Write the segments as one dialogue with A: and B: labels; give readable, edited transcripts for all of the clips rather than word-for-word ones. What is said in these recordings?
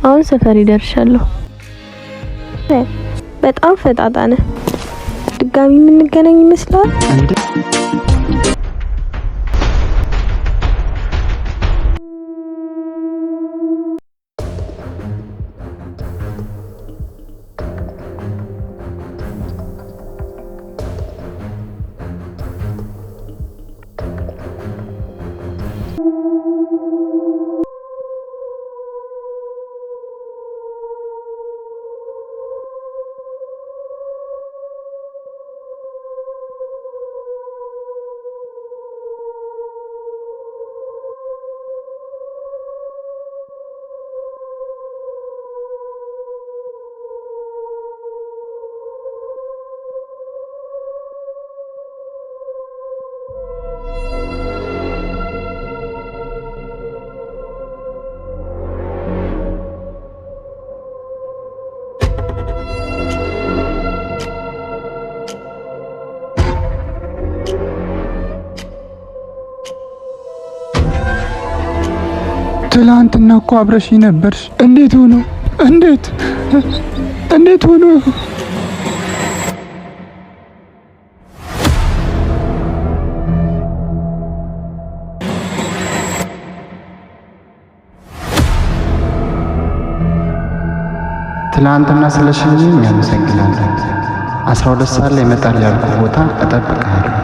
A: አሁን ሰፈር ይደርሻለሁ። በጣም ፈጣጣ ነህ። ድጋሚ የምንገናኝ ይመስላል እንዴ?
B: ትላንትና እኮ አብረሽኝ ነበርሽ። እንዴት ሆኖ
C: ትላንትና ስለሽኝኝ አመሰግናለሁ። 12 ሰዓት ላይ መጣል ያልኩ ቦታ እጠብቅሃለሁ።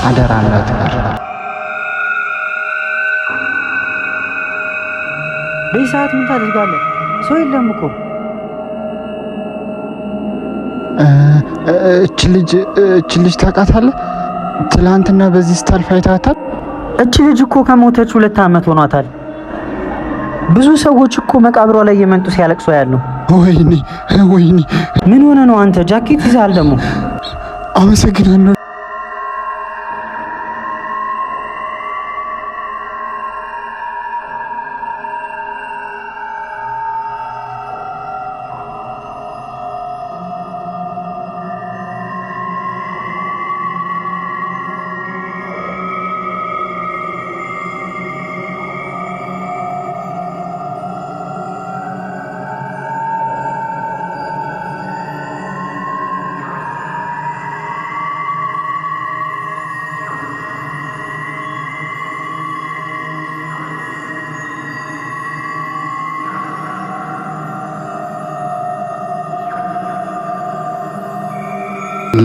C: አደራ እንዳትቀር።
D: በዚህ ሰዓት ምን ታደርጋለህ? ሰው የለም እኮ።
C: እች ልጅ ታውቃታለህ? ትላንትና በዚህ ስታልፍ አይተሃታል?
D: እች ልጅ እኮ ከሞተች 2 ዓመት ሆኗታል። ብዙ ሰዎች እኮ መቃብሯ ላይ የመጡ ሲያለቅሱ ያለው።
C: ወይኔ
D: ምን ሆነ ነው አንተ? ጃኬት ይዘሃል ደግሞ።
C: አመሰግናለሁ።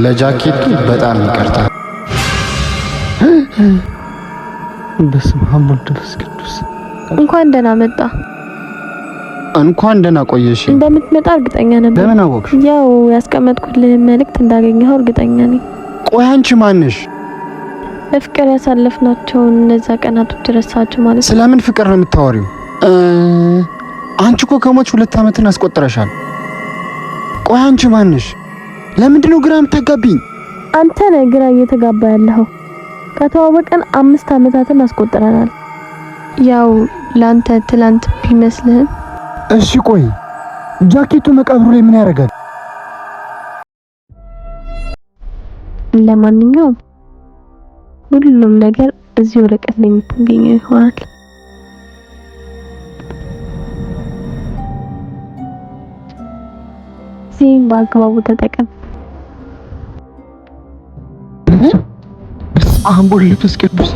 C: ለጃኬቱ በጣም ይቅርታ።
B: በስመ አብ ወወልድ ወመንፈስ ቅዱስ።
A: እንኳን ደህና መጣ።
C: እንኳን ደህና ቆየሽ።
A: እንደምትመጣ እርግጠኛ ነበር።
C: ለምን አወቅሽ?
A: ያው ያስቀመጥኩልህ መልእክት እንዳገኘኸው እርግጠኛ ነኝ።
C: ቆይ አንቺ ማንሽ?
A: በፍቅር ያሳለፍናቸውን እነዛ ቀናቶች ረሳችሁ ማለት ነው?
C: ስለምን ፍቅር ነው የምታወሪው? አንቺ እኮ ከሞች 2 ዓመትን አስቆጥረሻል። ቆይ አንቺ ማንሽ? ለምንድነው ግራ የምታጋቢኝ?
A: አንተ ነህ ግራ እየተጋባ ያለኸው። ከተዋወቀን 5 ዓመታትን አስቆጥረናል። ያው ላንተ ትላንት ቢመስልህም።
B: እሺ ቆይ ጃኬቱ መቃብሩ ላይ ምን ያደርጋል?
A: ለማንኛውም ሁሉም ነገር እዚህ ወረቀት ላይ የምታገኘው ይሆናል። ዚህም በአግባቡ ተጠቀም።
B: አሁን ቦል ልብስ ቅዱስ